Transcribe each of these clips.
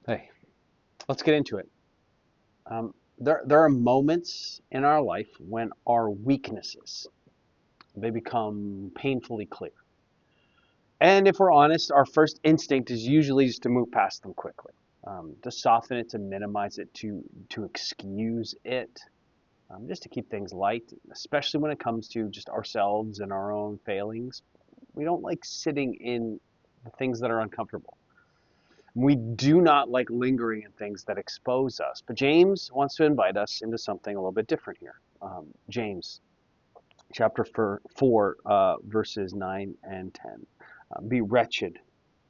Hey, let's get into it. There are moments in our life when our weaknesses they become painfully clear. And if we're honest, our first instinct is usually just to move past them quickly, to soften it, to minimize it, to excuse it, just to keep things light, especially when it comes to just ourselves and our own failings. We don't like sitting in the things that are uncomfortable. We do not like lingering in things that expose us. But James wants to invite us into something a little bit different here. James chapter 4, verses 9 and 10. Be wretched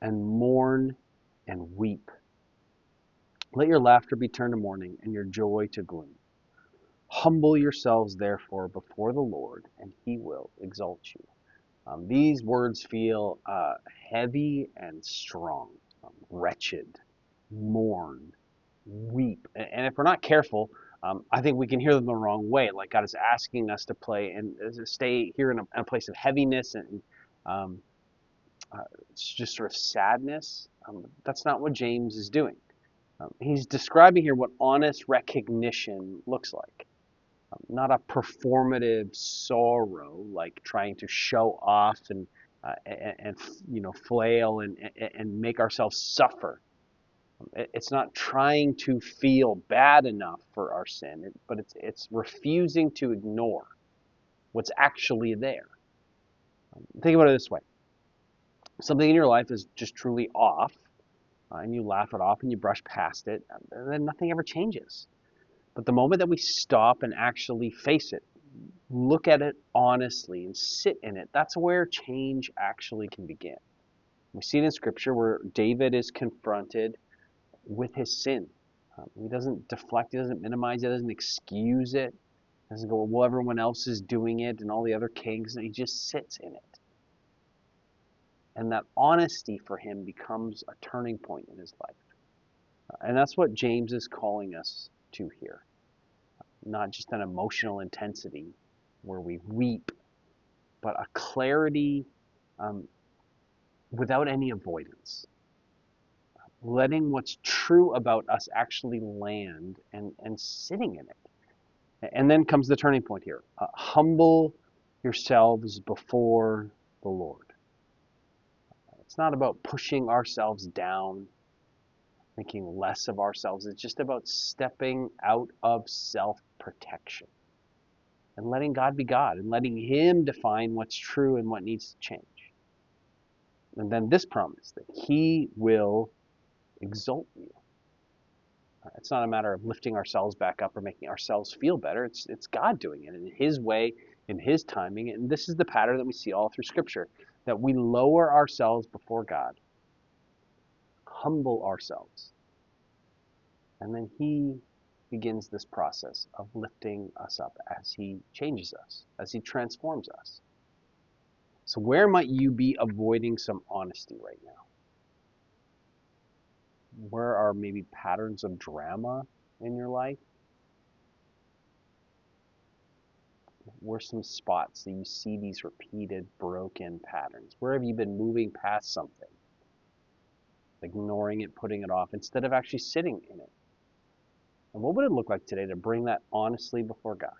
and mourn and weep. Let your laughter be turned to mourning and your joy to gloom. Humble yourselves, therefore, before the Lord, and he will exalt you. These words feel heavy and strong. Wretched, mourn, weep. And if we're not careful, I think we can hear them the wrong way. Like God is asking us to play and stay here in a place of heaviness and um, it's just sort of sadness. That's not what James is doing. He's describing here what honest recognition looks like. Not a performative sorrow like trying to show off and flail and make ourselves suffer. It's not trying to feel bad enough for our sin, but it's refusing to ignore what's actually there. Think about it this way: something in your life is just truly off, and you laugh it off and you brush past it, and then nothing ever changes. But the moment that we stop and actually face it, look at it honestly and sit in it, that's where change actually can begin. We see it in Scripture where David is confronted with his sin. He doesn't deflect, he doesn't minimize it, doesn't excuse it, doesn't go, well, everyone else is doing it and all the other kings, and he just sits in it. And that honesty for him becomes a turning point in his life. And that's what James is calling us to here. Not just an emotional intensity where we weep, but a clarity um, without any avoidance. Letting what's true about us actually land and sitting in it. And then comes the turning point here. Humble yourselves before the Lord. It's not about pushing ourselves down, thinking less of ourselves. It's just about stepping out of self-protection and letting God be God and letting him define what's true and what needs to change. And then this promise that he will exalt you. It's not a matter of lifting ourselves back up or making ourselves feel better. It's God doing it in his way, in his timing. And this is the pattern that we see all through Scripture, that we lower ourselves before God, humble ourselves, and then he begins this process of lifting us up as he changes us, as he transforms us. So where might you be avoiding some honesty right now? Where are maybe patterns of drama in your life? Where are some spots that you see these repeated broken patterns? Where have you been moving past something, ignoring it, putting it off, instead of actually sitting in it? And what would it look like today to bring that honestly before God?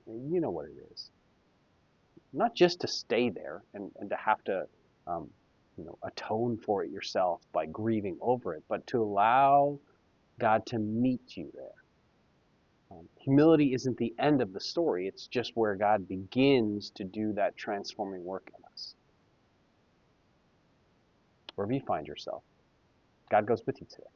You know what it is. Not just to stay there and to have to um, atone for it yourself by grieving over it, but to allow God to meet you there. Humility isn't the end of the story. It's just where God begins to do that transforming work in us. Wherever you find yourself, God goes with you today.